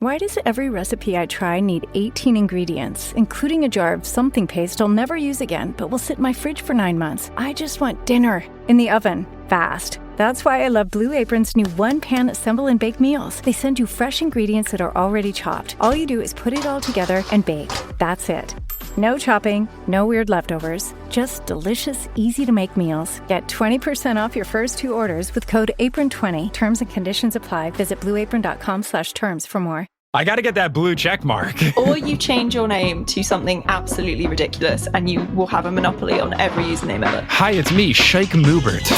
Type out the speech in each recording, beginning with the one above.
Why does every recipe I try need 18 ingredients, including a jar of something paste I'll never use again, but will sit in my fridge for 9 months? I just want dinner in the oven, fast. That's why I love Blue Apron's new one-pan assemble and bake meals. They send you fresh ingredients that are already chopped. All you do is put it all together and bake. That's it. No chopping, no weird leftovers, just delicious, easy-to-make meals. Get 20% off your first 2 orders with code APRON20. Terms and conditions apply. Visit blueapron.com/terms for more. I got to get that blue check mark. Or you change your name to something absolutely ridiculous and you will have a monopoly on every username ever. Hi, it's me, Sheikh Moobert.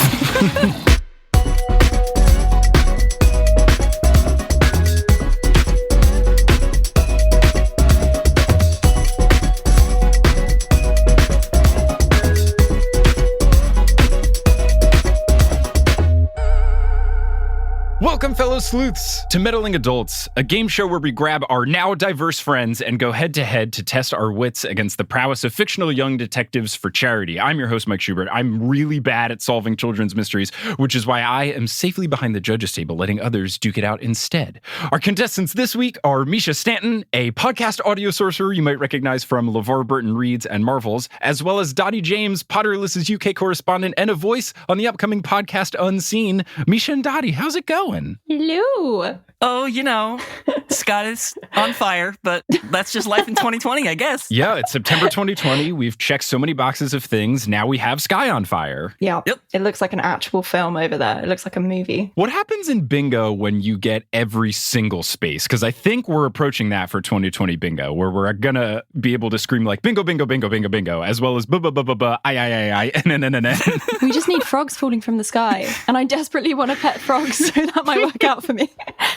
Welcome, fellow sleuths, to Meddling Adults, a game show where we grab our now diverse friends and go head-to-head to test our wits against the prowess of fictional young detectives for charity. I'm your host, Mike Schubert. I'm really bad at solving children's mysteries, which is why I am safely behind the judges' table, letting others duke it out instead. Our contestants this week are Mischa Stanton, a podcast audio sorcerer you might recognize from LeVar Burton Reads and Marvels, as well as Dottie James, Potterless's UK correspondent, and a voice on the upcoming podcast Unseen. Mischa and Dottie, how's it going? Hello. Oh, you know, Scott is on fire, but that's just life in 2020, I guess. Yeah, it's September 2020. We've checked so many boxes of things. Now we have Sky on fire. Yeah. Yep. It looks like an actual film over there. It looks like a movie. What happens in bingo when you get every single space? Because I think we're approaching that for 2020 bingo, where we're going to be able to scream like bingo, bingo, bingo, bingo, bingo, as well as ba-ba-ba-ba-ba, I, n. We just need frogs falling from the sky. And I desperately want to pet frogs, so that might work out for me.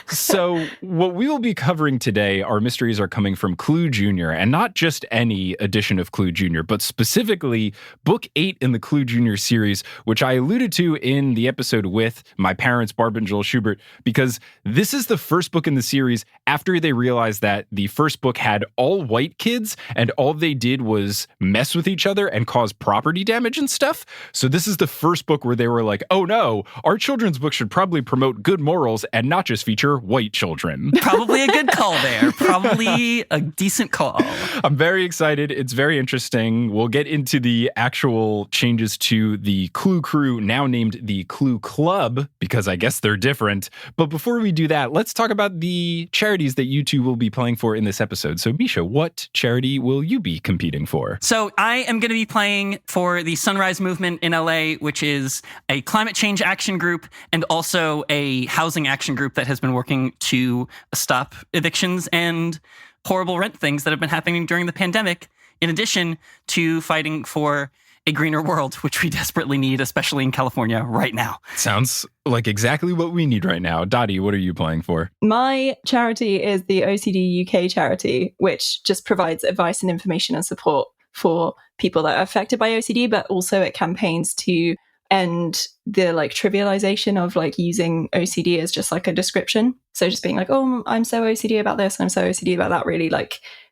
So what we will be covering today, our mysteries are coming from Clue Junior, and not just any edition of Clue Junior, but specifically Book 8 in the Clue Junior series, which I alluded to in the episode with my parents, Barb and Joel Schubert, because this is the first book in the series after they realized that the first book had all white kids, and all they did was mess with each other and cause property damage and stuff. So this is the first book where they were like, oh no, our children's book should probably promote good morals and not just feature white children. Probably a good call there. Probably a decent call. I'm very excited. It's very interesting. We'll get into the actual changes to the Clue crew, now named the Clue Club, because I guess they're different. But before we do that, let's talk about the charities that you two will be playing for in this episode. So, Mischa, what charity will you be competing for? So I am going to be playing for the Sunrise Movement in LA, which is a climate change action group and also a housing action group that has been working to stop evictions and horrible rent things that have been happening during the pandemic, in addition to fighting for a greener world, which we desperately need, especially in California right now. Sounds like exactly what we need right now. Dottie, what are you playing for? My charity is the OCD UK charity, which just provides advice and information and support for people that are affected by OCD, but also it campaigns to end the trivialization of using OCD as just a description. So just being like, oh, I'm so OCD about this, I'm so OCD about that, really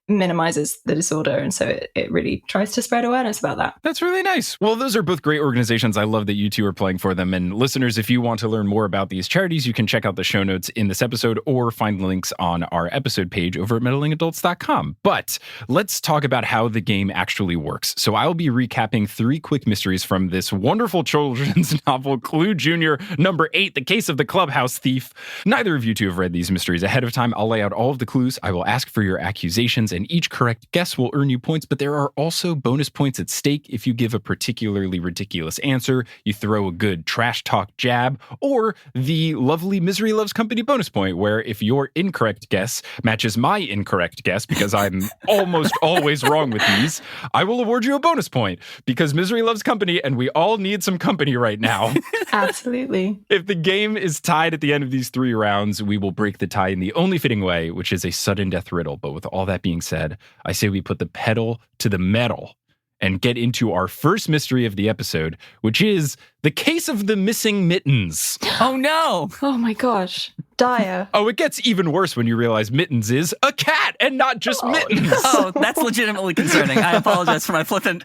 minimizes the disorder. And so it really tries to spread awareness about that. That's really nice. Well, those are both great organizations. I love that you two are playing for them. And listeners, if you want to learn more about these charities, you can check out the show notes in this episode or find links on our episode page over at meddlingadults.com. But let's talk about how the game actually works. So I'll be recapping 3 quick mysteries from this wonderful children's novel, Clue Junior, number 8, The Case of the Clubhouse Thief. Neither of you two have read these mysteries ahead of time. I'll lay out all of the clues. I will ask for your accusations, and each correct guess will earn you points, but there are also bonus points at stake if you give a particularly ridiculous answer, you throw a good trash talk jab, or the lovely Misery Loves Company bonus point, where if your incorrect guess matches my incorrect guess, because I'm almost always wrong with these, I will award you a bonus point, because Misery Loves Company, and we all need some company right now. Absolutely. If the game is tied at the end of these 3 rounds, we will break the tie in the only fitting way, which is a sudden death riddle. But with all that being said, I say we put the pedal to the metal and get into our first mystery of the episode, which is the case of the missing mittens. Oh no! Oh my gosh. Dire. Oh, it gets even worse when you realize Mittens is a cat and not just Mittens. Oh, that's legitimately concerning. I apologize for my flippant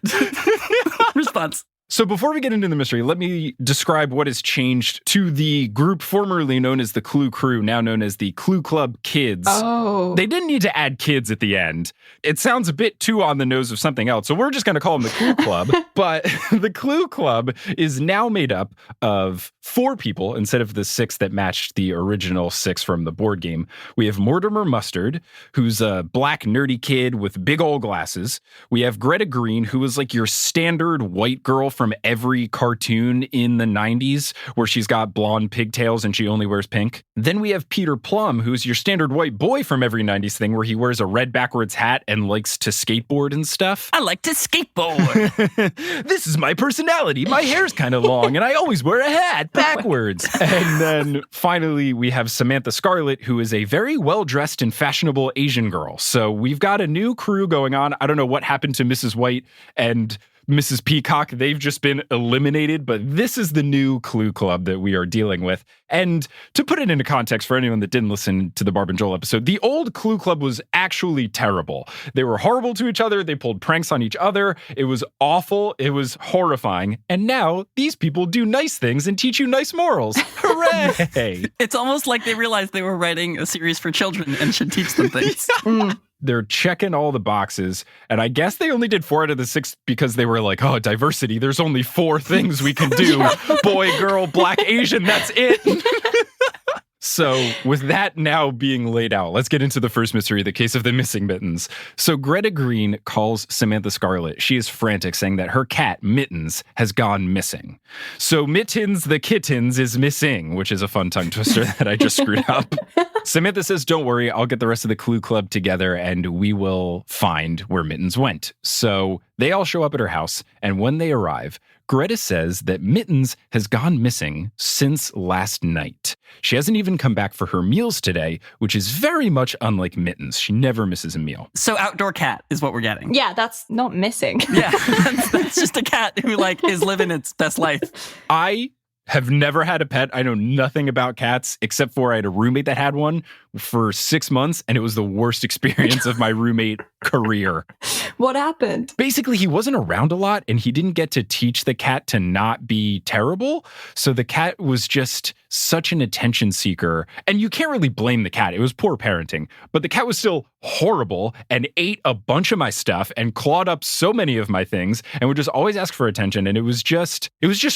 response. So before we get into the mystery, let me describe what has changed to the group formerly known as the Clue Crew, now known as the Clue Club Kids. Oh. They didn't need to add kids at the end. It sounds a bit too on the nose of something else, so we're just going to call them the Clue Club. But the Clue Club is now made up of 4 people instead of the 6 that matched the original 6 from the board game. We have Mortimer Mustard, who's a black nerdy kid with big old glasses. We have Greta Green, who is like your standard white girl from every cartoon in the 90s, where she's got blonde pigtails and she only wears pink. Then we have Peter Plum, who's your standard white boy from every 90s thing, where he wears a red backwards hat and likes to skateboard and stuff. I like to skateboard. This is my personality. My hair's kind of long and I always wear a hat backwards. And then finally, we have Samantha Scarlett, who is a very well-dressed and fashionable Asian girl. So we've got a new crew going on. I don't know what happened to Mrs. White and Mrs. Peacock. They've just been eliminated, but this is the new Clue Club that we are dealing with. And to put it into context for anyone that didn't listen to the Barb and Joel episode, the old Clue Club was actually terrible. They were horrible to each other. They pulled pranks on each other. It was awful. It was horrifying. And now these people do nice things and teach you nice morals. Hooray! It's almost like they realized they were writing a series for children and should teach them things. They're checking all the boxes. And I guess they only did 4 out of the 6 because they were like, oh, diversity. There's only 4 things we can do. Boy, girl, black, Asian. That's it. So with that now being laid out, let's get into the first mystery, the case of the missing mittens. So Greta Green calls Samantha Scarlett. She is frantic, saying that her cat, Mittens, has gone missing. So Mittens the Kittens is missing, which is a fun tongue twister that I just screwed up. Samantha says, don't worry, I'll get the rest of the Clue Club together and we will find where Mittens went. So they all show up at her house, and when they arrive, Greta says that Mittens has gone missing since last night. She hasn't even come back for her meals today, which is very much unlike Mittens. She never misses a meal. So outdoor cat is what we're getting. Yeah, that's not missing. Yeah, that's just a cat who is living its best life. I have never had a pet. I know nothing about cats, except for I had a roommate that had one for 6 months, and it was the worst experience of my roommate career. What happened? Basically, he wasn't around a lot, and he didn't get to teach the cat to not be terrible. So the cat was just such an attention seeker. And you can't really blame the cat. It was poor parenting. But the cat was still horrible and ate a bunch of my stuff and clawed up so many of my things and would just always ask for attention. And it was just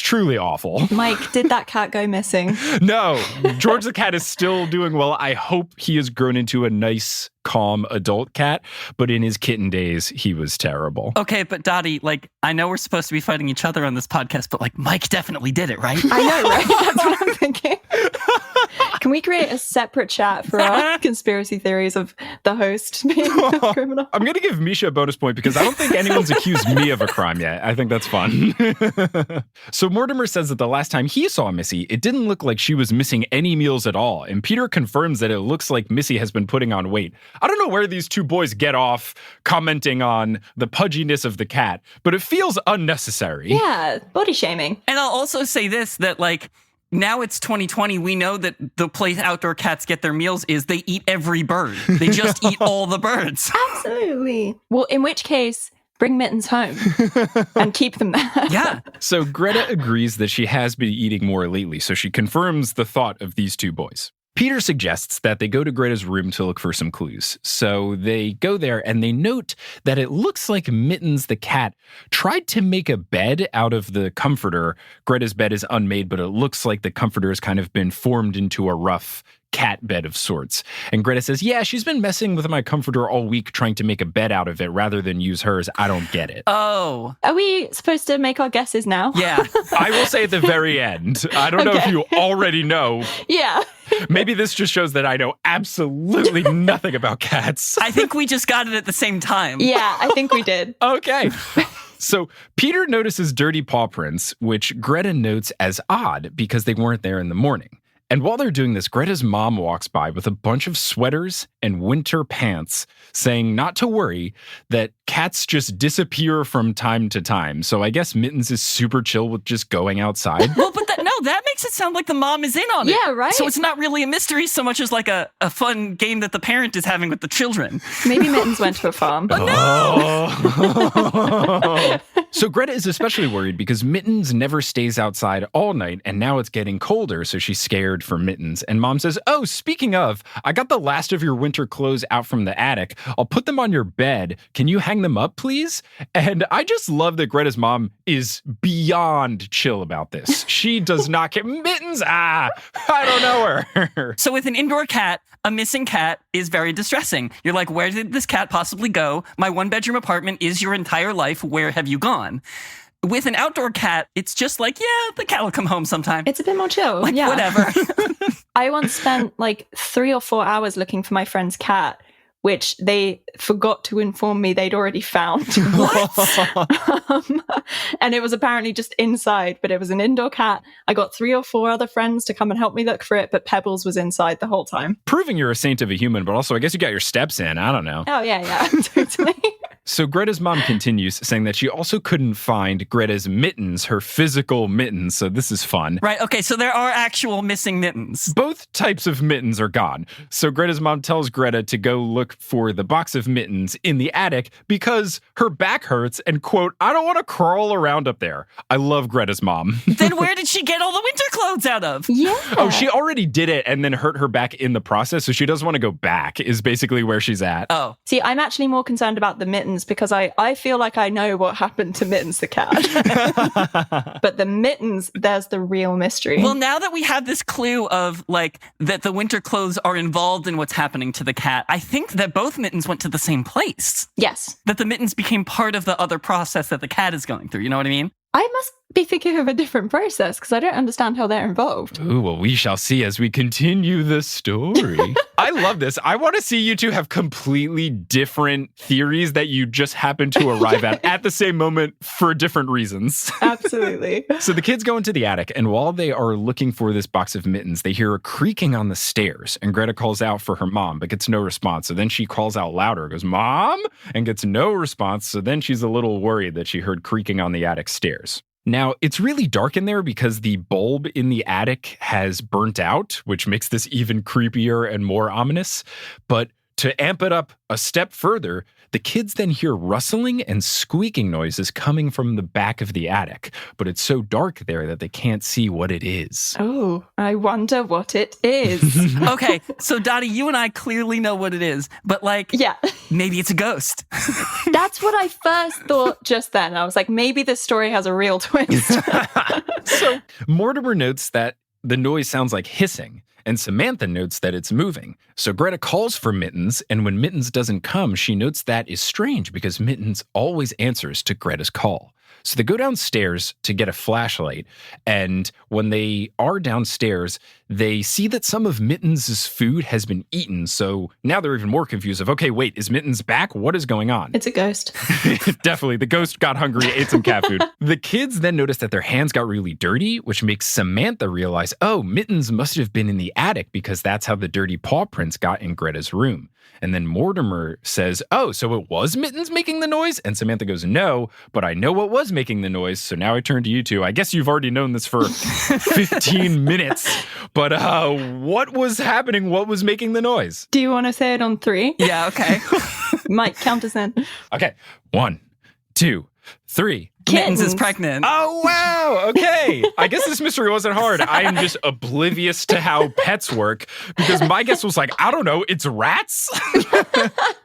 truly awful. Mike, did that cat go missing? No, George the cat is still doing well. I hope he has grown into a nice, calm adult cat, but in his kitten days, he was terrible. Okay, but Dottie, I know we're supposed to be fighting each other on this podcast, but Mike definitely did it, right? I know, right? That's what I'm thinking. Can we create a separate chat for our conspiracy theories of the host being a criminal? I'm going to give Mischa a bonus point because I don't think anyone's accused me of a crime yet. I think that's fun. So Mortimer says that the last time he saw Missy, it didn't look like she was missing any meals at all. And Peter confirms that it looks like Missy has been putting on weight. I don't know where these two boys get off commenting on the pudginess of the cat, but it feels unnecessary. Yeah, body shaming. And I'll also say this, that now it's 2020. We know that the place outdoor cats get their meals is they eat every bird. They just eat all the birds. Absolutely. Well, in which case, bring Mittens home and keep them there. Yeah. So Greta agrees that she has been eating more lately, so she confirms the thought of these two boys. Peter suggests that they go to Greta's room to look for some clues. So they go there and they note that it looks like Mittens the cat tried to make a bed out of the comforter. Greta's bed is unmade, but it looks like the comforter has kind of been formed into a rough cat bed of sorts. And Greta says, yeah, she's been messing with my comforter all week trying to make a bed out of it rather than use hers. I don't get it. Oh. Are we supposed to make our guesses now? Yeah. I will say at the very end. I don't know if you already know. Yeah. Maybe this just shows that I know absolutely nothing about cats. I think we just got it at the same time. Yeah, I think we did. Okay. So Peter notices dirty paw prints, which Greta notes as odd because they weren't there in the morning. And while they're doing this, Greta's mom walks by with a bunch of sweaters and winter pants, saying not to worry, that cats just disappear from time to time. So I guess Mittens is super chill with just going outside. Well, but that makes it sound like the mom is in on it. Yeah, right. So it's not really a mystery so much as like a fun game that the parent is having with the children. Maybe Mittens went to a farm. Oh. So Greta is especially worried because Mittens never stays outside all night, and now it's getting colder, so she's scared for Mittens. And Mom says, oh, speaking of, I got the last of your winter clothes out from the attic. I'll put them on your bed. Can you hang them up, please? And I just love that Greta's mom is beyond chill about this. She does not care. Mittens, I don't know her. So with an indoor cat, a missing cat is very distressing. You're like, where did this cat possibly go? My one-bedroom apartment is your entire life. Where have you gone? With an outdoor cat, it's just like, yeah, the cat will come home sometime. It's a bit more chill. Like, yeah. whatever. I once spent like 3 or 4 hours looking for my friend's cat, which they forgot to inform me they'd already found. And it was apparently just inside, but it was an indoor cat. I got 3 or 4 other friends to come and help me look for it, but Pebbles was inside the whole time. Proving you're a saint of a human, but also I guess you got your steps in. I don't know. Oh, yeah, totally. So Greta's mom continues, saying that she also couldn't find Greta's mittens, her physical mittens, so this is fun. Right, okay, so there are actual missing mittens. Both types of mittens are gone. So Greta's mom tells Greta to go look for the box of mittens in the attic because her back hurts and, quote, I don't want to crawl around up there. I love Greta's mom. Then where did she get all the winter clothes out of? Yeah. Oh, she already did it and then hurt her back in the process, so she doesn't want to go back, is basically where she's at. Oh. See, I'm actually more concerned about the mittens because I feel like I know what happened to Mittens the cat. But the mittens, there's the real mystery. Well, now that we have this clue of like that the winter clothes are involved in what's happening to the cat, I think that both mittens went to the same place. Yes. That the mittens became part of the other process that the cat is going through. You know what I mean? I must be thinking of a different process because I don't understand how they're involved. Ooh, well, we shall see as we continue the story. I love this. I want to see you two have completely different theories that you just happen to arrive at the same moment for different reasons. Absolutely. So the kids go into the attic, and while they are looking for this box of mittens, they hear a creaking on the stairs, and Greta calls out for her mom, but gets no response. So then she calls out louder, goes, Mom, and gets no response. So then she's a little worried that she heard creaking on the attic stairs. Now, it's really dark in there because the bulb in the attic has burnt out, which makes this even creepier and more ominous. But to amp it up a step further, the kids then hear rustling and squeaking noises coming from the back of the attic. But it's so dark there that they can't see what it is. Oh, I wonder what it is. Okay, so Dottie, you and I clearly know what it is, but like, Yeah. maybe it's a ghost. That's what I first thought just then. I was like, maybe this story has a real twist. So Mortimer notes that the noise sounds like hissing, and Samantha notes that it's moving. So Greta calls for Mittens, and when Mittens doesn't come, she notes that is strange because Mittens always answers to Greta's call. So they go downstairs to get a flashlight, and when they are downstairs, they see that some of Mittens' food has been eaten. So now they're even more confused of, okay, wait, is Mittens back? What is going on? It's a ghost. Definitely. The ghost got hungry, ate some cat food. The kids then notice that their hands got really dirty, which makes Samantha realize, oh, Mittens must have been in the attic because that's how the dirty paw prints got in Greta's room. And then Mortimer says, oh, so it was Mittens making the noise? And Samantha goes, no, but I know what was making the noise. So now I turn to you two. I guess you've already known this for 15 minutes. But what was happening? What was making the noise? Do you want to say it on 3? Yeah, okay. Mike, count us in. Okay. 1, 2, 3. Mittens is pregnant. Oh, wow. Okay. I guess this mystery wasn't hard. I am just oblivious to how pets work because my guess was like, I don't know, it's rats?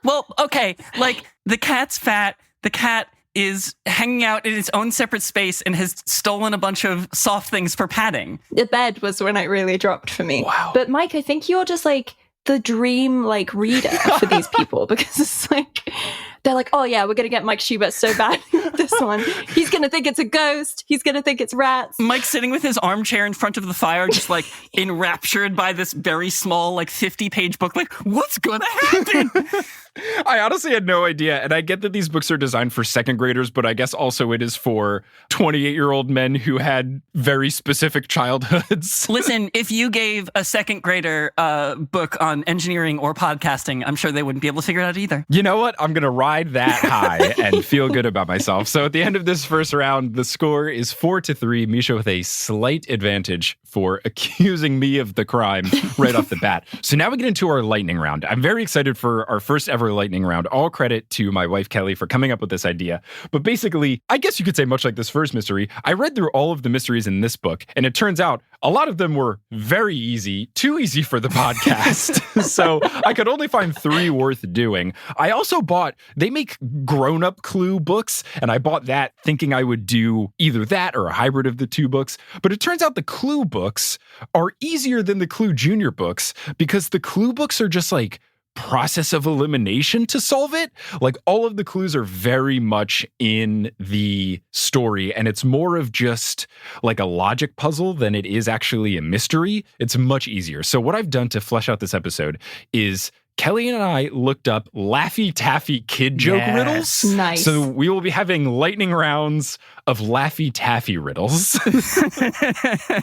Well, okay, like the cat's fat, the cat is hanging out in its own separate space and has stolen a bunch of soft things for padding. The bed was when it really dropped for me. Wow. But Mike, I think you're just like the dream like reader for these people because it's like they're like, oh yeah, we're gonna get Mike Schubert so bad this one. He's gonna think it's a ghost. He's gonna think it's rats. Mike's sitting with his armchair in front of the fire, just like enraptured by this very small, like 50-page book. Like, what's gonna happen? I honestly had no idea. And I get that these books are designed for second graders, but I guess also it is for 28-year-old men who had very specific childhoods. Listen, if you gave a second grader a book on engineering or podcasting, I'm sure they wouldn't be able to figure it out either. You know what? I'm going to ride that high and feel good about myself. myself. So at the end of this first round, the score is 4-3. Mischa with a slight advantage for accusing me of the crime right off the bat. So now we get into our lightning round. I'm very excited for our first ever lightning round. All credit to my wife, Kelly, for coming up with this idea. But basically, I guess you could say much like this first mystery, I read through all of the mysteries in this book, and it turns out a lot of them were very easy, too easy for the podcast. So I could only find 3 worth doing. I also bought, they make grown-up Clue books, and I bought that thinking I would do either that or a hybrid of the 2 books. But it turns out the Clue books are easier than the Clue Junior books because the Clue books are just like process of elimination to solve it. Like all of the clues are very much in the story, and it's more of just like a logic puzzle than it is actually a mystery. It's much easier. So what I've done to flesh out this episode is Kelly and I looked up Laffy Taffy kid joke riddles. Nice. So we will be having lightning rounds of Laffy Taffy riddles.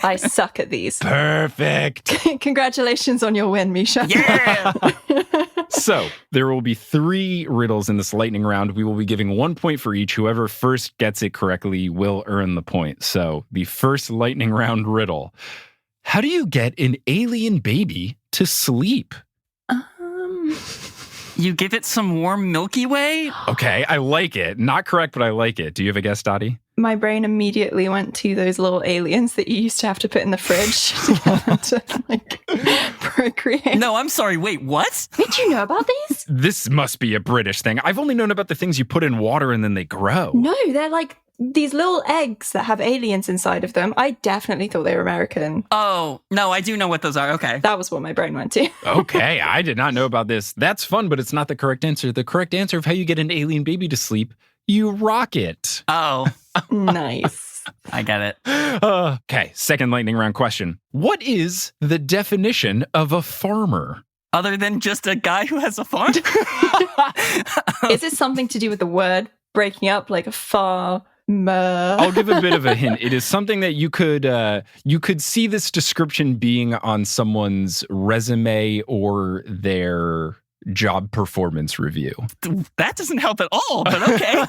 I suck at these. Perfect. Congratulations on your win, Mischa. Yeah! So there will be 3 riddles in this lightning round. We will be giving 1 point for each. Whoever first gets it correctly will earn the point. So the first lightning round riddle. How do you get an alien baby to sleep? You give it some warm Milky Way? Okay, I like it. Not correct, but I like it. Do you have a guess, Dottie? My brain immediately went to those little aliens that you used to have to put in the fridge to like procreate. No, I'm sorry. Wait, what? Did you know about these? This must be a British thing. I've only known about the things you put in water and then they grow. No, they're like these little eggs that have aliens inside of them. I definitely thought they were American. Oh, no, I do know what those are. Okay. That was what my brain went to. Okay, I did not know about this. That's fun, but it's not the correct answer. The correct answer of how you get an alien baby to sleep, you rock it. Oh, Nice. I get it. Okay, second lightning round question. What is the definition of a farmer? Other than just a guy who has a farm? Is it something to do with the word breaking up, like a farmer? I'll give a bit of a hint. It is something that you could see this description being on someone's resume or their job performance review. That doesn't help at all, but okay.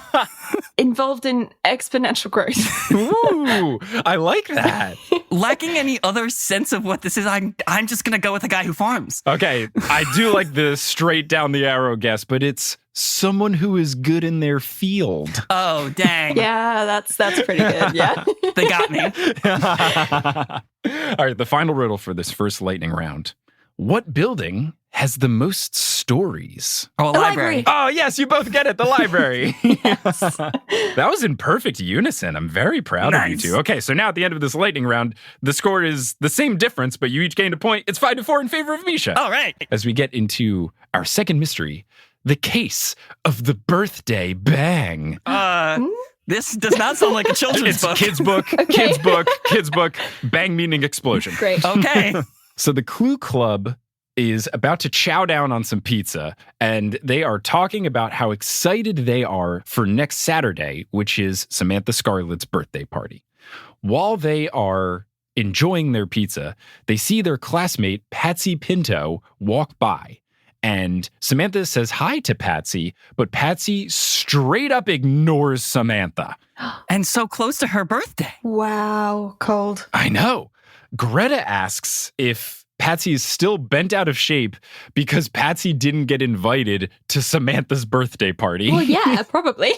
Involved in exponential growth. Ooh, I like that. Lacking any other sense of what this is, I'm just going to go with a guy who farms. Okay, I do like the straight down the arrow guess, but it's someone who is good in their field. Oh, dang. Yeah, that's pretty good. Yeah. They got me. All right, the final riddle for this first lightning round. What building has the most stories? Oh, a library. Oh, yes, you both get it. The library. Yes. That was in perfect unison. I'm very proud of you two. Okay, so now at the end of this lightning round, the score is the same difference, but you each gained a point. It's 5-4 in favor of Mischa. All right. As we get into our second mystery, the case of the birthday bang. This does not sound like a children's It's book. kids book, kids book, bang meaning explosion. Great. Okay. So the Clue Club is about to chow down on some pizza, and they are talking about how excited they are for next Saturday, which is Samantha Scarlett's birthday party. While they are enjoying their pizza, they see their classmate, Patsy Pinto, walk by. And Samantha says hi to Patsy, but Patsy straight up ignores Samantha. And so close to her birthday. Wow. Cold. I know. Greta asks if Patsy is still bent out of shape because Patsy didn't get invited to Samantha's birthday party. Well, yeah, probably.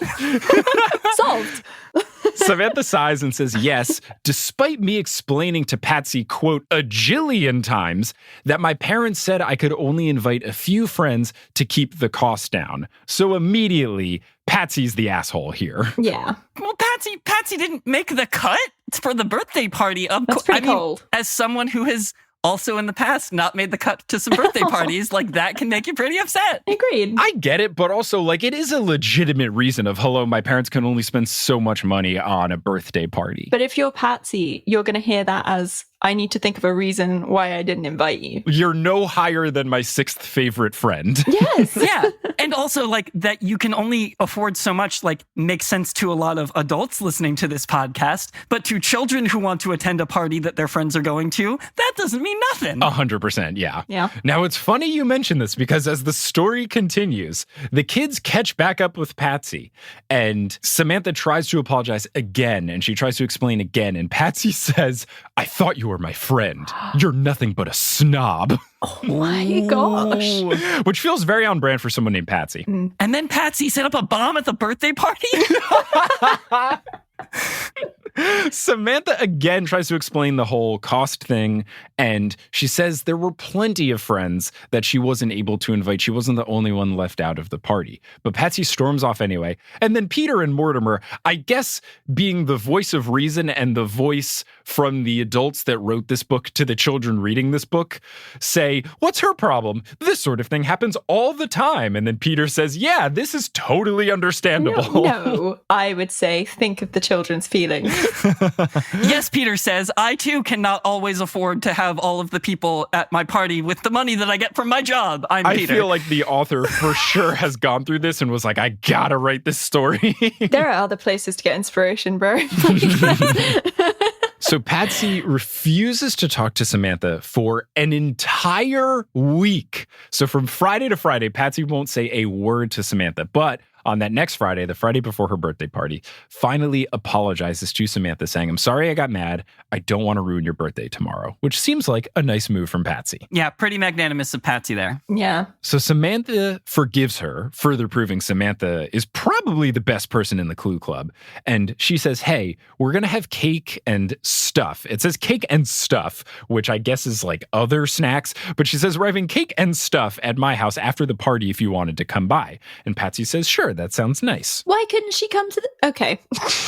Solved. Samantha sighs and says yes, despite me explaining to Patsy, quote, a jillion times that my parents said I could only invite a few friends to keep the cost down. So immediately, Patsy's the asshole here. Yeah. Well, Patsy didn't make the cut for the birthday party. That's pretty cold. As someone who has also in the past not made the cut to some birthday parties, like that can make you pretty upset. Agreed. I get it, but also like it is a legitimate reason of, hello, my parents can only spend so much money on a birthday party. But if you're Patsy, you're going to hear that as, I need to think of a reason why I didn't invite you. You're no higher than my 6th favorite friend. Yes. Yeah. And also, like, that you can only afford so much, like, makes sense to a lot of adults listening to this podcast. But to children who want to attend a party that their friends are going to, that doesn't mean nothing. 100%, yeah. Yeah. Now, it's funny you mention this because as the story continues, the kids catch back up with Patsy. And Samantha tries to apologize again, and she tries to explain again. And Patsy says, I thought you were my friend. You're nothing but a snob. Oh my gosh. Which feels very on brand for someone named Patsy. And then Patsy set up a bomb at the birthday party? Samantha again tries to explain the whole cost thing, and she says there were plenty of friends that she wasn't able to invite. She wasn't the only one left out of the party. But Patsy storms off anyway. And then Peter and Mortimer, I guess being the voice of reason and the voice from the adults that wrote this book to the children reading this book, say, what's her problem? This sort of thing happens all the time. And then Peter says, yeah, this is totally understandable. No, I would say think of the children's feelings. Yes, Peter says, I too cannot always afford to have all of the people at my party with the money that I get from my job. I Peter. Feel like the author for sure has gone through this and was like, I gotta write this story. There are other places to get inspiration, bro. So Patsy refuses to talk to Samantha for an entire week. So from Friday to Friday, Patsy won't say a word to Samantha. But on that next Friday, the Friday before her birthday party, finally apologizes to Samantha, saying, I'm sorry I got mad. I don't want to ruin your birthday tomorrow, which seems like a nice move from Patsy. Yeah, pretty magnanimous of Patsy there. Yeah. So Samantha forgives her, further proving Samantha is probably the best person in the Clue Club. And she says, hey, we're going to have cake and stuff. It says cake and stuff, which I guess is like other snacks. But she says, we're having cake and stuff at my house after the party if you wanted to come by. And Patsy says, sure. That sounds nice. Why couldn't she come to the... Okay.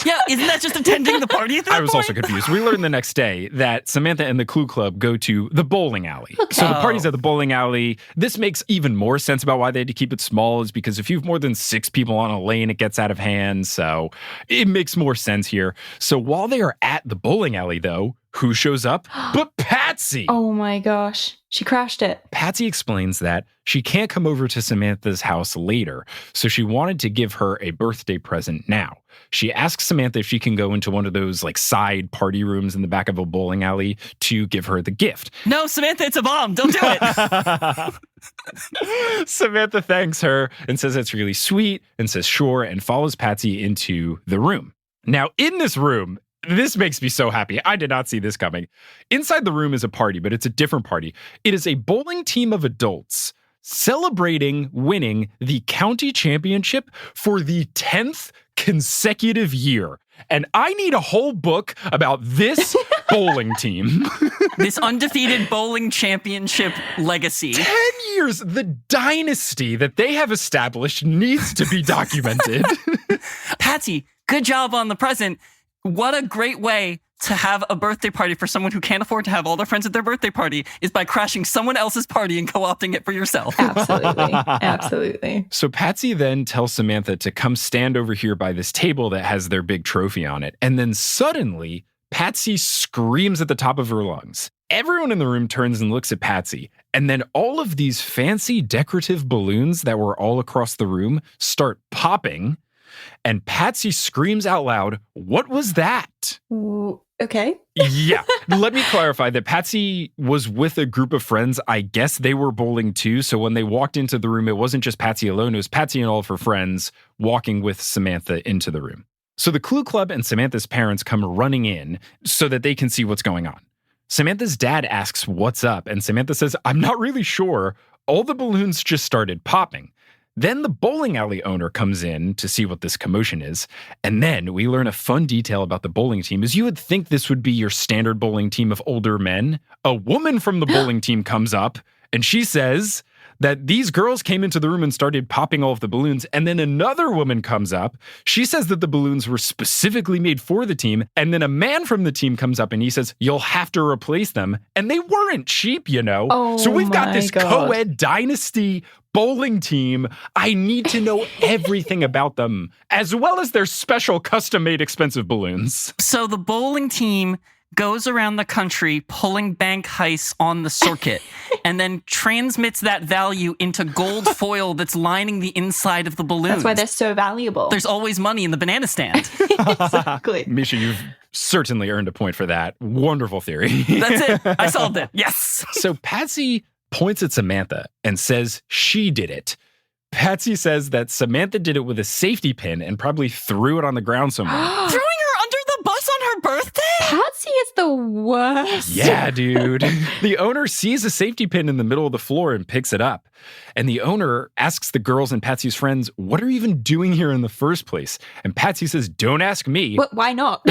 Yeah, isn't that just attending the party at that I was point? also confused. We learned the next day that Samantha and the Clue Club go to the bowling alley. Okay. So the party's at the bowling alley. This makes even more sense about why they had to keep it small, is because if you have more than 6 people on a lane, it gets out of hand. So it makes more sense here. So while they are at the bowling alley, though, who shows up but Patsy? Oh my gosh. She crashed it. Patsy explains that she can't come over to Samantha's house later, so she wanted to give her a birthday present now. She asks Samantha if she can go into one of those like side party rooms in the back of a bowling alley to give her the gift. No, Samantha, it's a bomb. Don't do it. Samantha thanks her and says it's really sweet and says sure and follows Patsy into the room. Now, in this room, this makes me so happy. I did not see this coming. Inside the room is a party, but it's a different party. It is a bowling team of adults celebrating winning the county championship for the 10th consecutive year. And I need a whole book about this bowling team. This undefeated bowling championship legacy. 10 years. The dynasty that they have established needs to be documented. Patsy, good job on the present. What a great way to have a birthday party for someone who can't afford to have all their friends at their birthday party is by crashing someone else's party and co-opting it for yourself. Absolutely. Absolutely. So Patsy then tells Samantha to come stand over here by this table that has their big trophy on it. And then suddenly, Patsy screams at the top of her lungs. Everyone in the room turns and looks at Patsy. And then all of these fancy decorative balloons that were all across the room start popping. And Patsy screams out loud, what was that? Ooh, okay. Yeah. Let me clarify that Patsy was with a group of friends. I guess they were bowling too. So when they walked into the room, it wasn't just Patsy alone. It was Patsy and all of her friends walking with Samantha into the room. So the Clue Club and Samantha's parents come running in so that they can see what's going on. Samantha's dad asks what's up, and Samantha says, I'm not really sure. All the balloons just started popping. Then the bowling alley owner comes in to see what this commotion is. And then we learn a fun detail about the bowling team. As you would think this would be your standard bowling team of older men, a woman from the bowling team comes up and she says that these girls came into the room and started popping all of the balloons. And then another woman comes up. She says that the balloons were specifically made for the team. And then a man from the team comes up and he says, you'll have to replace them. And they weren't cheap, you know. Oh, so we've got this God. co-ed dynasty bowling team. I need to know everything about them, as well as their special custom-made expensive balloons. So the bowling team goes around the country pulling bank heists on the circuit and then transmits that value into gold foil that's lining the inside of the balloons. That's why they're so valuable. There's always money in the banana stand. Exactly. Mischa, you've certainly earned a point for that. Wonderful theory. That's it. I solved it. Yes. So Patsy points at Samantha and says she did it. Patsy says that Samantha did it with a safety pin and probably threw it on the ground somewhere. Throwing her under the bus on her birthday? Patsy is the worst. Yeah, dude. The owner sees a safety pin in the middle of the floor and picks it up. And the owner asks the girls and Patsy's friends, what are you even doing here in the first place? And Patsy says, don't ask me. But why not?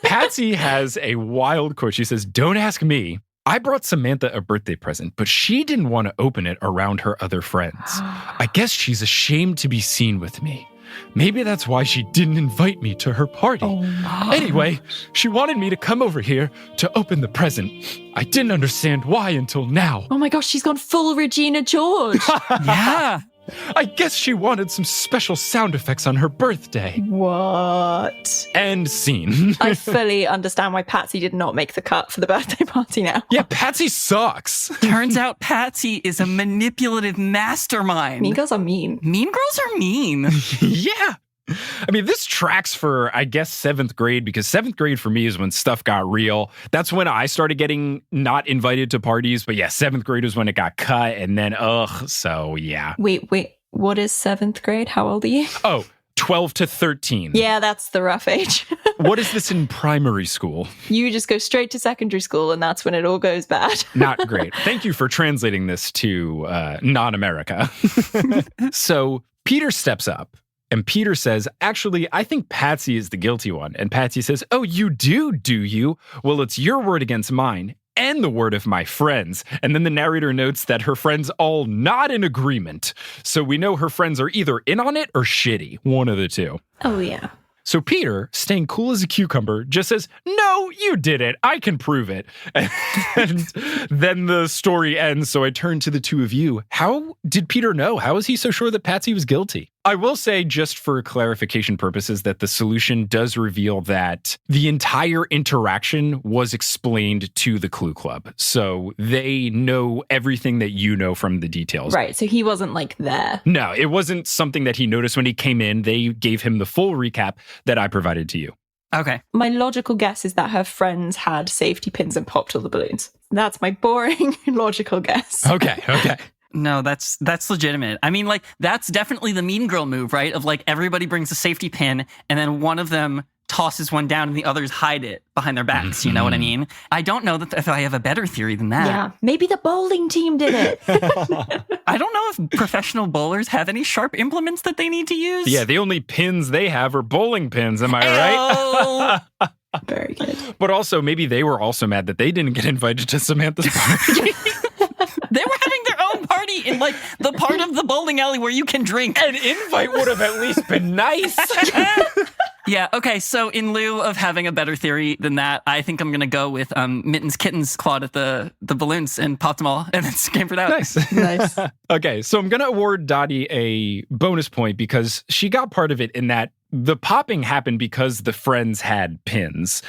Patsy has a wild quote. She says, don't ask me. I brought Samantha a birthday present, but she didn't want to open it around her other friends. I guess she's ashamed to be seen with me. Maybe that's why she didn't invite me to her party. Anyway, she wanted me to come over here to open the present. I didn't understand why until now. Oh my gosh, she's gone full Regina George. Yeah. I guess she wanted some special sound effects on her birthday. What? End scene. I fully understand why Patsy did not make the cut for the birthday party now. Yeah, Patsy sucks. Turns out Patsy is a manipulative mastermind. Mean girls are mean. Mean girls are mean. Yeah. I mean, this tracks for, I guess, 7th grade, because 7th grade for me is when stuff got real. That's when I started getting not invited to parties. But yeah, 7th grade was when it got cut. And then, so yeah. Wait. What is 7th grade? How old are you? Oh, 12 to 13. Yeah, that's the rough age. What is this in primary school? You just go straight to secondary school and that's when it all goes bad. Not great. Thank you for translating this to non-America. So Peter steps up. And Peter says, actually, I think Patsy is the guilty one. And Patsy says, oh, you do you? Well, it's your word against mine and the word of my friends. And then the narrator notes that her friends all not in agreement. So we know her friends are either in on it or shitty. One of the two. Oh, yeah. So Peter, staying cool as a cucumber, just says, no, you did it. I can prove it. And then the story ends. So I turn to the two of you. How did Peter know? How is he so sure that Patsy was guilty? I will say, just for clarification purposes, that the solution does reveal that the entire interaction was explained to the Clue Club. So they know everything that you know from the details. Right. So he wasn't like there. No, it wasn't something that he noticed when he came in. They gave him the full recap that I provided to you. Okay. My logical guess is that her friends had safety pins and popped all the balloons. That's my boring logical guess. Okay. No, that's legitimate. I mean, like, that's definitely the mean girl move, right? Of like, everybody brings a safety pin and then one of them tosses one down and the others hide it behind their backs. Mm-hmm. You know what I mean? I don't know if I have a better theory than that. Yeah, maybe the bowling team did it. I don't know if professional bowlers have any sharp implements that they need to use. Yeah, the only pins they have are bowling pins. Am I right? Very good. But also, maybe they were also mad that they didn't get invited to Samantha's party. They were having their own party in, like, the part of the bowling alley where you can drink. An invite would have at least been nice. Yeah, okay, so in lieu of having a better theory than that, I think I'm going to go with Mittens Kittens clawed at the balloons and popped them all and then scampered out. Nice. Okay, so I'm going to award Dottie a bonus point because she got part of it in that the popping happened because the friends had pins.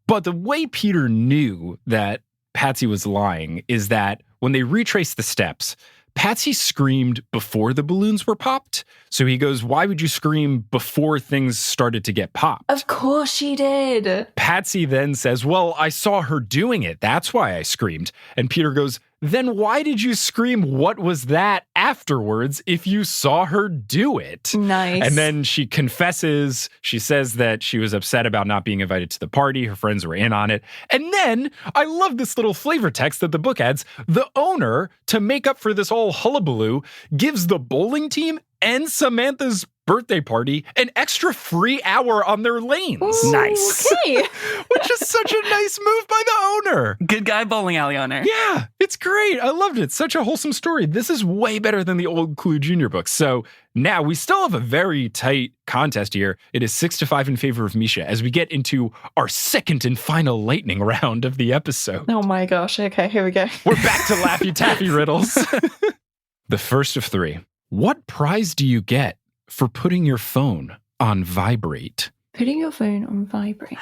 But the way Peter knew that Patsy was lying is that when they retraced the steps, Patsy screamed before the balloons were popped. So he goes, why would you scream before things started to get popped? Of course she did. Patsy then says, well, I saw her doing it. That's why I screamed. And Peter goes, then why did you scream, what was that, afterwards if you saw her do it? Nice. And then she confesses. She says that she was upset about not being invited to the party. Her friends were in on it. And then, I love this little flavor text that the book adds. The owner, to make up for this whole hullabaloo, gives the bowling team and Samantha's birthday party an extra free hour on their lanes. Ooh, nice. Okay. Which is such a nice move by the owner. Good guy bowling alley owner. Yeah, it's great. I loved it. Such a wholesome story. This is way better than the old Clue Junior books. So now we still have a very tight contest here. It is 6-5 in favor of Mischa as we get into our second and final lightning round of the episode. Oh my gosh. Okay, here we go. We're back to Laffy Taffy riddles. The first of 3. What prize do you get for putting your phone on vibrate? Putting your phone on vibrate.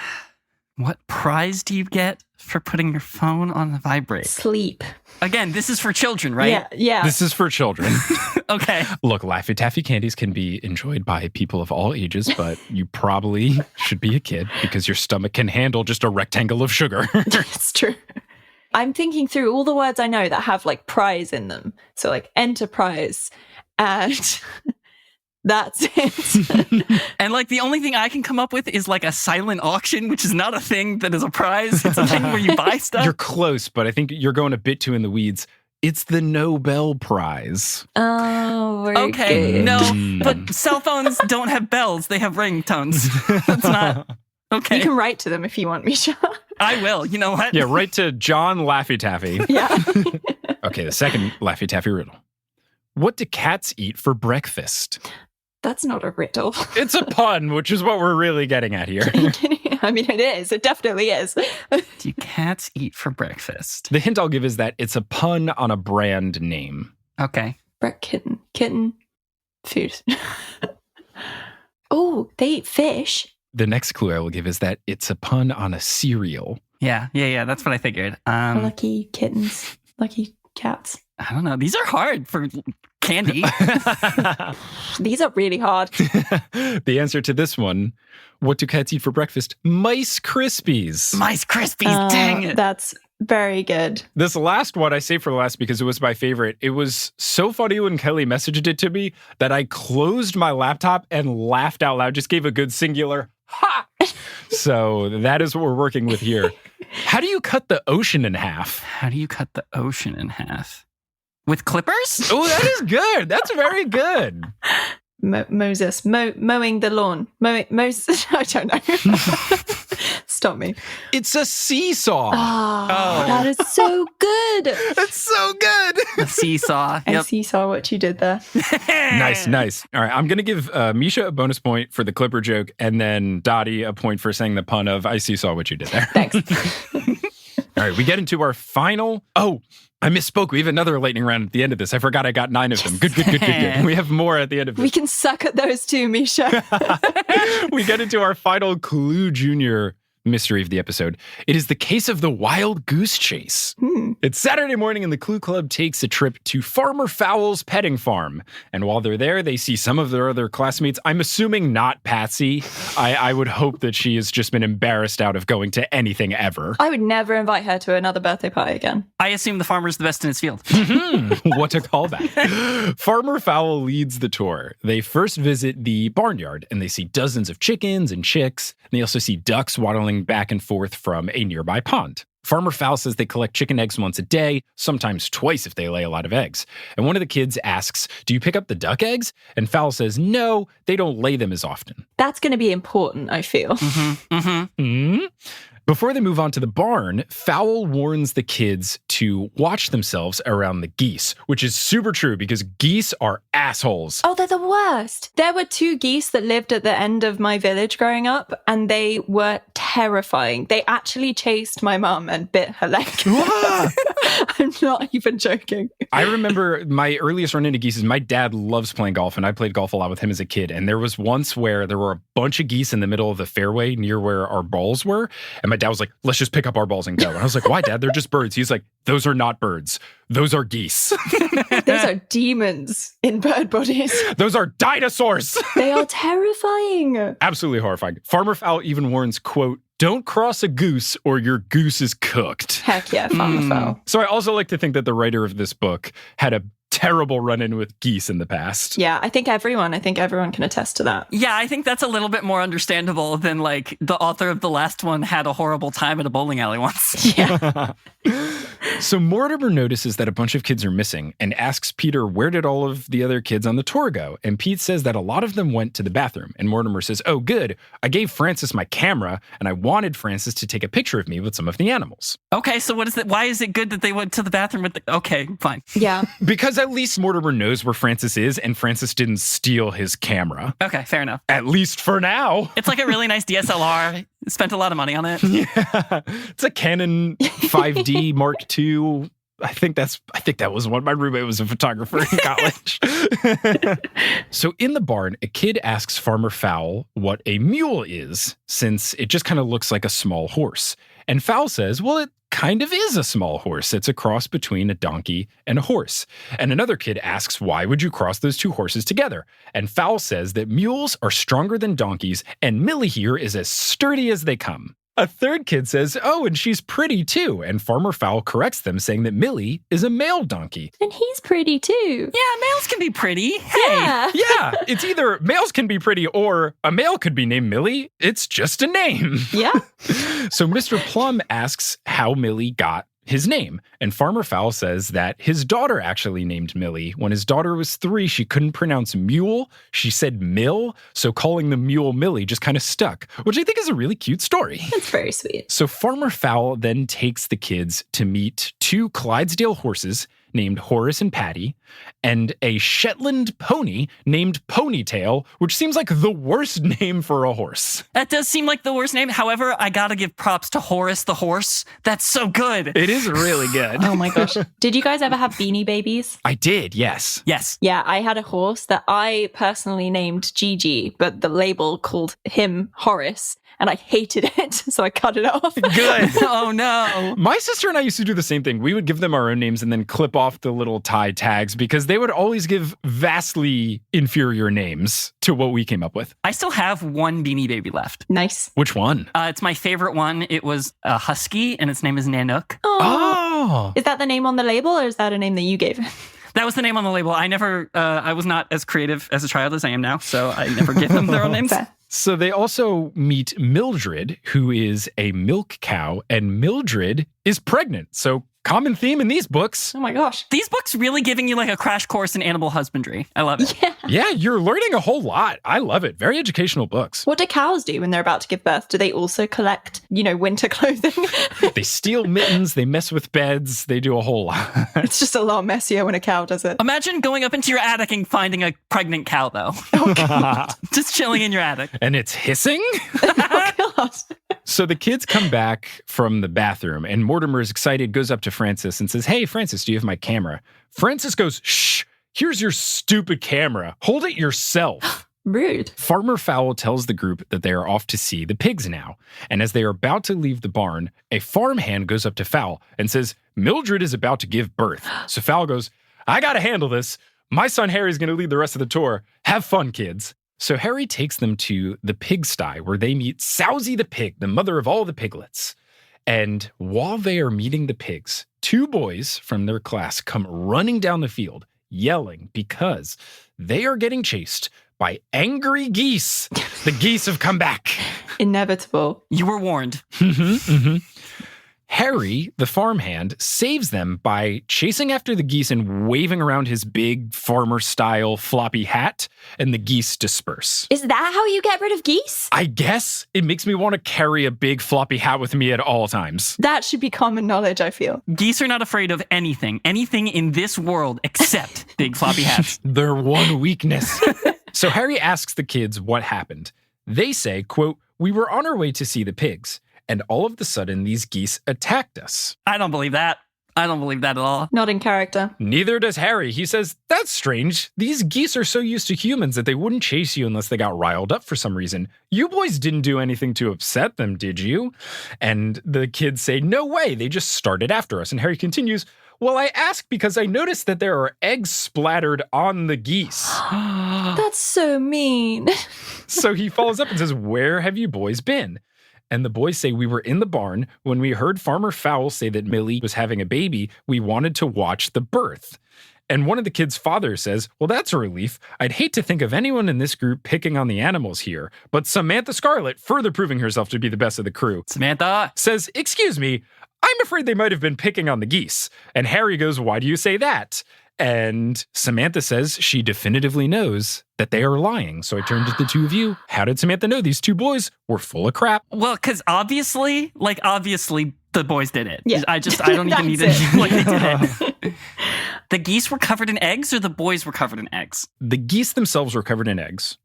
What prize do you get for putting your phone on the vibrate? Sleep. Again, this is for children, right? Yeah. This is for children. Okay. Look, Laffy Taffy candies can be enjoyed by people of all ages, but you probably should be a kid because your stomach can handle just a rectangle of sugar. It's true. I'm thinking through all the words I know that have like prize in them. So like enterprise and that's it. And like the only thing I can come up with is like a silent auction, which is not a thing that is a prize. It's a thing where you buy stuff. You're close, but I think you're going a bit too in the weeds. It's the Nobel Prize. Oh, very okay. good. No, but cell phones don't have bells. They have ringtones. That's not... Okay. You can write to them if you want, Mischa. I will. You know what? Yeah, write to John Laffy Taffy. Yeah. Okay, the second Laffy Taffy riddle. What do cats eat for breakfast? That's not a riddle. It's a pun, which is what we're really getting at here. I mean, it is. It definitely is. Do cats eat for breakfast? The hint I'll give is that it's a pun on a brand name. Okay. Kitten. Food. Oh, they eat fish. The next clue I will give is that it's a pun on a cereal. Yeah. That's what I figured. Lucky kittens. Lucky cats. I don't know. These are hard for candy. These are really hard. The answer to this one, what do cats eat for breakfast? Mice Krispies. Mice Krispies, dang it. That's very good. This last one I saved for last because it was my favorite. It was so funny when Kelly messaged it to me that I closed my laptop and laughed out loud, just gave a good singular ha. So that is what we're working with here. How do you cut the ocean in half? How do you cut the ocean in half? With clippers? Oh, that is good. That's very good. Moses. Mowing the lawn. Moses. I don't know. Stop me. It's a seesaw. Oh, that is so good. That's so good. A seesaw. I seesaw what you did there. Nice. All right, I'm going to give Mischa a bonus point for the Clipper joke and then Dottie a point for saying the pun of I seesaw what you did there. Thanks. All right, we get into our final... Oh, I misspoke. We have another lightning round at the end of this. I forgot I got 9 of them. Good. We have more at the end of this. We can suck at those too, Mischa. We get into our final Clue Junior mystery of the episode. It is the case of the wild goose chase. It's Saturday morning and the Clue Club takes a trip to Farmer Fowl's petting farm. And while they're there, they see some of their other classmates. I'm assuming not Patsy. I would hope that she has just been embarrassed out of going to anything ever. I would never invite her to another birthday party again. I assume the farmer's the best in his field. What a callback. Farmer Fowl leads the tour. They first visit the barnyard and they see dozens of chickens and chicks. And they also see ducks waddling back and forth from a nearby pond. Farmer Fowl says they collect chicken eggs once a day, sometimes twice if they lay a lot of eggs. And one of the kids asks, do you pick up the duck eggs? And Fowl says, no, they don't lay them as often. That's going to be important, I feel. Before they move on to the barn, Fowl warns the kids to watch themselves around the geese, which is super true because geese are assholes. Oh, they're the worst. There were 2 geese that lived at the end of my village growing up, and they were terrifying. They actually chased my mum and bit her leg. I'm not even joking. I remember my earliest run into geese is my dad loves playing golf, and I played golf a lot with him as a kid. And there was once where there were a bunch of geese in the middle of the fairway near where our balls were. And my dad was like, let's just pick up our balls and go. And I was like, why, Dad? They're just birds. He's like, those are not birds. Those are geese. Those are demons in bird bodies. Those are dinosaurs. They are terrifying. Absolutely horrifying. Farmer Fowl even warns, quote, don't cross a goose or your goose is cooked. Heck yeah, Farmer Fowl. So I also like to think that the writer of this book had a terrible run-in with geese in the past. Yeah, I think everyone can attest to that. Yeah, I think that's a little bit more understandable than like the author of the last one had a horrible time at a bowling alley once. Yeah. So Mortimer notices that a bunch of kids are missing and asks Peter, where did all of the other kids on the tour go? And Pete says that a lot of them went to the bathroom. And Mortimer says, oh, good. I gave Francis my camera and I wanted Francis to take a picture of me with some of the animals. Okay, so what is it? Why is it good that they went to the bathroom with the... Okay, fine. Yeah. Because at least Mortimer knows where Francis is and Francis didn't steal his camera. Okay, fair enough. At least for now. It's like a really nice DSLR. Spent a lot of money on it. Yeah. It's a Canon 5D Mark II I think that was one. My roommate was a photographer in college. So in the barn, a kid asks Farmer Fowl what a mule is, since it just kind of looks like a small horse. And Fowl says, well, it kind of is a small horse. It's a cross between a donkey and a horse. And another kid asks, why would you cross those two horses together? And Fowl says that mules are stronger than donkeys, and Millie here is as sturdy as they come. A third kid says, oh, and she's pretty too. And Farmer Fowl corrects them, saying that Millie is a male donkey. And he's pretty too. Yeah, males can be pretty. Hey. Yeah, it's either males can be pretty or a male could be named Millie. It's just a name. Yeah. So Mr. Plum asks how Millie got his name. And Farmer Fowl says that his daughter actually named Millie. When his daughter was 3, she couldn't pronounce mule. She said mill. So calling the mule Millie just kind of stuck, which I think is a really cute story. That's very sweet. So Farmer Fowl then takes the kids to meet 2 Clydesdale horses named Horace and Patty, and a Shetland pony named Ponytail, which seems like the worst name for a horse. That does seem like the worst name. However, I gotta give props to Horace the horse. That's so good. It is really good. Oh my gosh. Did you guys ever have Beanie Babies? I did, yes. Yes. Yeah, I had a horse that I personally named Gigi, but the label called him Horace, and I hated it, so I cut it off. Good. Oh no. My sister and I used to do the same thing. We would give them our own names and then clip off the little tie tags because they would always give vastly inferior names to what we came up with. I still have one Beanie Baby left. Nice. Which one? It's my favorite one. It was a husky, and its name is Nanook. Oh. Is that the name on the label, or is that a name that you gave it? That was the name on the label. I was not as creative as a child as I am now, so I never gave them their own names. Fair. So they also meet Mildred, who is a milk cow, and Mildred is pregnant. So common theme in these books. Oh my gosh. These books really giving you like a crash course in animal husbandry. I love it. Yeah. Yeah, you're learning a whole lot. I love it. Very educational books. What do cows do when they're about to give birth? Do they also collect, winter clothing? They steal mittens, they mess with beds, they do a whole lot. It's just a lot messier when a cow does it. Imagine going up into your attic and finding a pregnant cow, though. Oh god. Just chilling in your attic. And it's hissing? Oh god. So the kids come back from the bathroom, and Mortimer is excited, goes up to Francis and says, hey, Francis, do you have my camera? Francis goes, shh, here's your stupid camera. Hold it yourself. Rude. Farmer Fowl tells the group that they are off to see the pigs now. And as they are about to leave the barn, a farmhand goes up to Fowl and says, Mildred is about to give birth. So Fowl goes, I got to handle this. My son Harry's going to lead the rest of the tour. Have fun, kids. So Harry takes them to the pigsty where they meet Sowsy the pig, the mother of all the piglets. And while they are meeting the pigs, 2 boys from their class come running down the field, yelling because they are getting chased by angry geese. The geese have come back. Inevitable. You were warned. Harry, the farmhand, saves them by chasing after the geese and waving around his big farmer-style floppy hat, and the geese disperse. Is that how you get rid of geese? I guess it makes me want to carry a big floppy hat with me at all times. That should be common knowledge, I feel. Geese are not afraid of anything in this world except big floppy hats. Their one weakness. So Harry asks the kids what happened. They say, quote, we were on our way to see the pigs, and all of a sudden these geese attacked us. I don't believe that. I don't believe that at all. Not in character. Neither does Harry. He says, that's strange. These geese are so used to humans that they wouldn't chase you unless they got riled up for some reason. You boys didn't do anything to upset them, did you? And the kids say, no way. They just started after us. And Harry continues, well, I asked because I noticed that there are eggs splattered on the geese. That's so mean. So he follows up and says, where have you boys been? And the boys say, we were in the barn. When we heard Farmer Fowl say that Millie was having a baby, we wanted to watch the birth. And one of the kids' father says, well, that's a relief. I'd hate to think of anyone in this group picking on the animals here. But Samantha Scarlet, further proving herself to be the best of the crew, Samantha says, excuse me, I'm afraid they might have been picking on the geese. And Harry goes, why do you say that? And Samantha says she definitively knows that they are lying. So I turned to the 2 of you. How did Samantha know these 2 boys were full of crap? Well, because obviously the boys did it. Yeah. I don't even need That's to, they did it. The geese were covered in eggs or the boys were covered in eggs? The geese themselves were covered in eggs.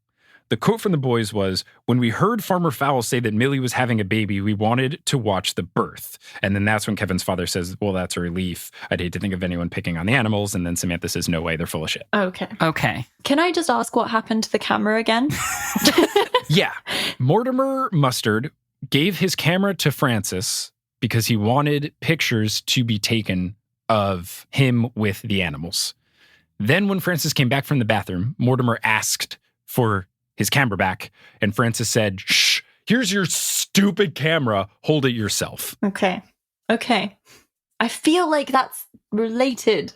The quote from the boys was, "When we heard Farmer Fowl say that Millie was having a baby, we wanted to watch the birth." And then that's when Kevin's father says, "Well, that's a relief. I'd hate to think of anyone picking on the animals." And then Samantha says, "No way, they're full of shit." Okay. Can I just ask what happened to the camera again? Yeah. Mortimer Mustard gave his camera to Francis because he wanted pictures to be taken of him with the animals. Then when Francis came back from the bathroom, Mortimer asked for his camera back, and Francis said, "Shh, here's your stupid camera. Hold it yourself." Okay. I feel like that's related,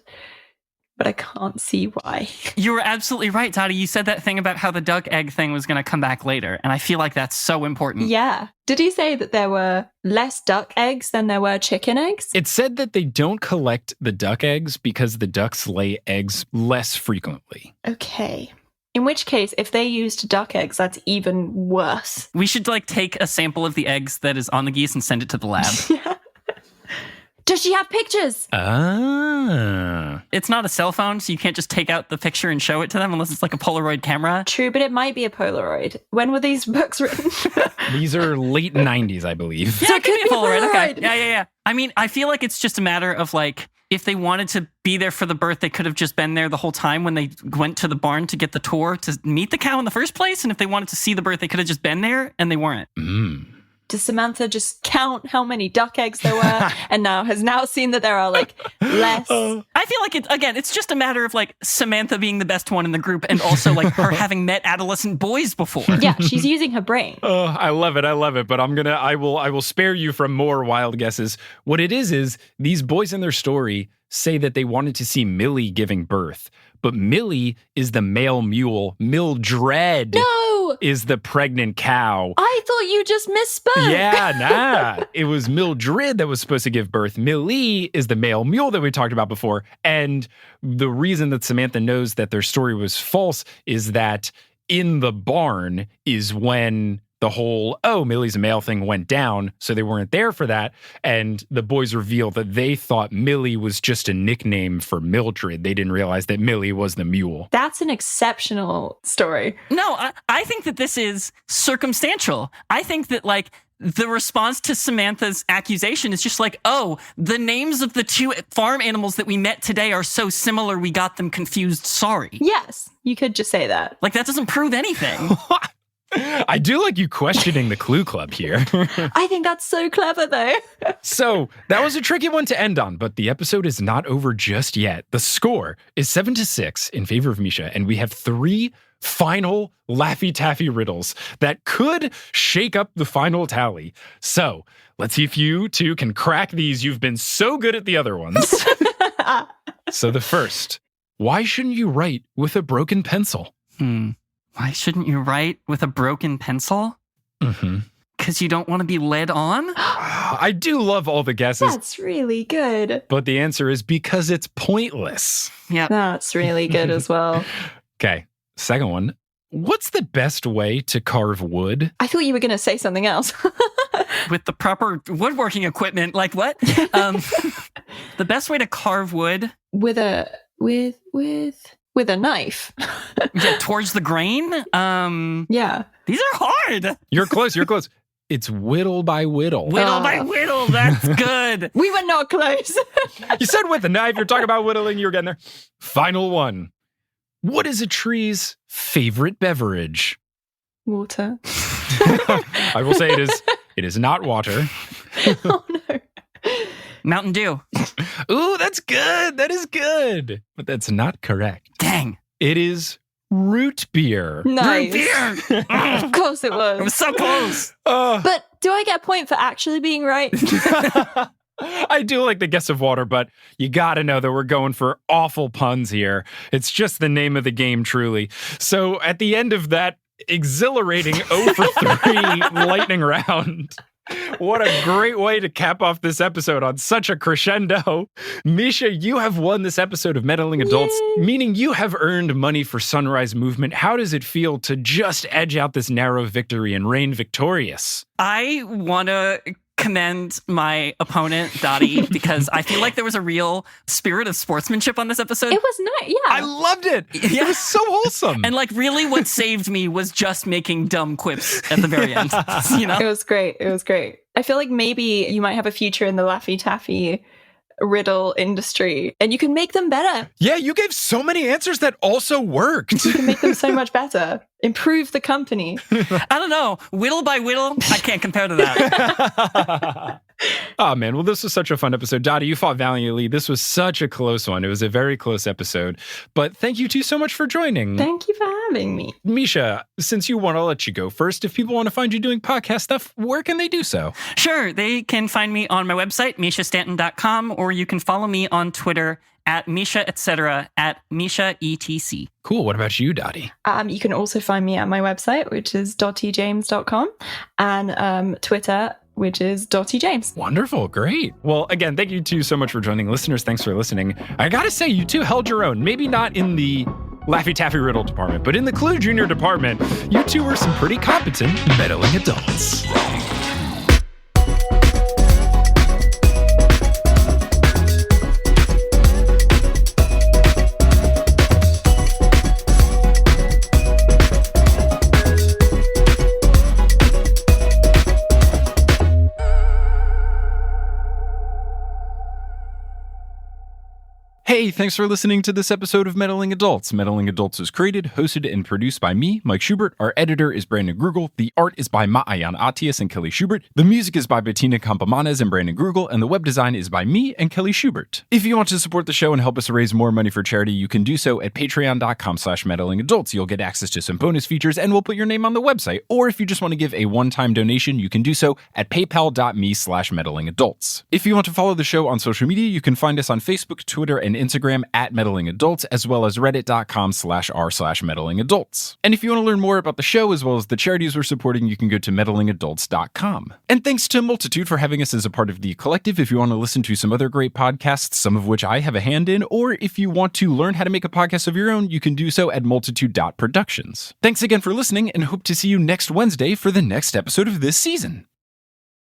but I can't see why. You were absolutely right, Dottie. You said that thing about how the duck egg thing was going to come back later, and I feel like that's so important. Yeah. Did he say that there were less duck eggs than there were chicken eggs? It said that they don't collect the duck eggs because the ducks lay eggs less frequently. Okay. In which case, if they used duck eggs, that's even worse. We should take a sample of the eggs that is on the geese and send it to the lab. Yeah. Does she have pictures? It's not a cell phone, so you can't just take out the picture and show it to them unless it's like a Polaroid camera. True, but it might be a Polaroid. When were these books written? These are late 90s, I believe. Yeah, So it could be a Polaroid. Polaroid. Okay. Yeah. I mean, I feel like it's just a matter of if they wanted to be there for the birth, they could have just been there the whole time when they went to the barn to get the tour to meet the cow in the first place. And if they wanted to see the birth, they could have just been there, and they weren't. Does Samantha just count how many duck eggs there were and has now seen that there are less? I feel like it's just a matter of Samantha being the best one in the group, and also her having met adolescent boys before. Yeah, she's using her brain. I love it. But I will spare you from more wild guesses. What it is these boys in their story say that they wanted to see Millie giving birth, but Millie is the male mule. Mildred is the pregnant cow. I thought you just misspoke. Yeah, nah. It was Mildred that was supposed to give birth. Millie is the male mule that we talked about before. And the reason that Samantha knows that their story was false is that in the barn is when the whole, Millie's a male thing went down, so they weren't there for that. And the boys reveal that they thought Millie was just a nickname for Mildred. They didn't realize that Millie was the mule. That's an exceptional story. No, I think that this is circumstantial. I think that the response to Samantha's accusation is just the names of the two farm animals that we met today are so similar we got them confused. Sorry. Yes, you could just say that. That doesn't prove anything. I do like you questioning the Clue Club here. I think that's so clever, though. So that was a tricky one to end on, but the episode is not over just yet. The score is 7-6 in favor of Mischa, and we have 3 final Laffy Taffy riddles that could shake up the final tally. So let's see if you two can crack these. You've been so good at the other ones. So the first, why shouldn't you write with a broken pencil? Why shouldn't you write with a broken pencil? Because you don't want to be led on? I do love all the guesses. That's really good. But the answer is because it's pointless. Yeah. That's really good as well. Okay, second one. What's the best way to carve wood? I thought you were going to say something else. With the proper woodworking equipment. What? The best way to carve wood? With a knife. Yeah, towards the grain? Yeah. These are hard. You're close. It's whittle by whittle. Whittle by whittle. That's good. We were not close. You said with a knife. You're talking about whittling. You were getting there. Final one. What is a tree's favorite beverage? Water. I will say it is not water. Oh, no. Mountain Dew. Ooh, that's good. That is good. But that's not correct. Dang. It is root beer. Nice. Root beer. Of course it I was was. so close. But do I get a point for actually being right? I do like the guess of water, but you gotta know that we're going for awful puns here. It's just the name of the game, truly. So at the end of that exhilarating 0 for 3 lightning round, what a great way to cap off this episode on such a crescendo. Mischa, you have won this episode of Meddling Adults, meaning you have earned money for Sunrise Movement. How does it feel to just edge out this narrow victory and reign victorious? I want to commend my opponent, Dottie, because I feel like there was a real spirit of sportsmanship on this episode. It was nice, yeah. I loved it. It was so wholesome. And like really what saved me was just making dumb quips at the very end. You know? It was great. It was great. I feel like maybe you might have a future in the Laffy Taffy riddle industry and you can make them better. Yeah, you gave so many answers that also worked. You can make them so much better. Improve the company. I don't know. Whittle by whittle, I can't compare to that. Oh, man. Well, this was such a fun episode. Dottie, you fought valiantly. This was such a close one. It was a very close episode. But thank you two so much for joining. Thank you for having me. Mischa, since you want, I'll let you go first. If people want to find you doing podcast stuff, where can they do so? Sure. They can find me on my website, mischastanton.com, or you can follow me on Twitter at Mischa, etc., at Mischa, ETC. Cool. What about you, Dottie? You can also find me at my website, which is dottiejames.com, and Twitter, which is Dottie James. Wonderful. Great. Well, again, thank you two so much for joining. Listeners, thanks for listening. I gotta say, you two held your own. Maybe not in the Laffy Taffy Riddle department, but in the Clue Junior department, you two were some pretty competent meddling adults. Hey, thanks for listening to this episode of Meddling Adults. Meddling Adults is created, hosted, and produced by me, Mike Schubert. Our editor is Brandon Grugel. The art is by Maayan Atias and Kelly Schubert. The music is by Bettina Campamanes and Brandon Grugel, and the web design is by me and Kelly Schubert. If you want to support the show and help us raise more money for charity, you can do so at patreon.com/meddlingadults. You'll get access to some bonus features, and we'll put your name on the website. Or if you just want to give a one-time donation, you can do so at paypal.me/meddlingadults. If you want to follow the show on social media, you can find us on Facebook, Twitter, and Instagram at Meddling Adults, as well as reddit.com/r/meddlingadults. And if you want to learn more about the show, as well as the charities we're supporting, you can go to meddlingadults.com. And thanks to Multitude for having us as a part of the collective. If you want to listen to some other great podcasts, some of which I have a hand in, or if you want to learn how to make a podcast of your own, you can do so at multitude.productions. Thanks again for listening, and hope to see you next Wednesday for the next episode of this season.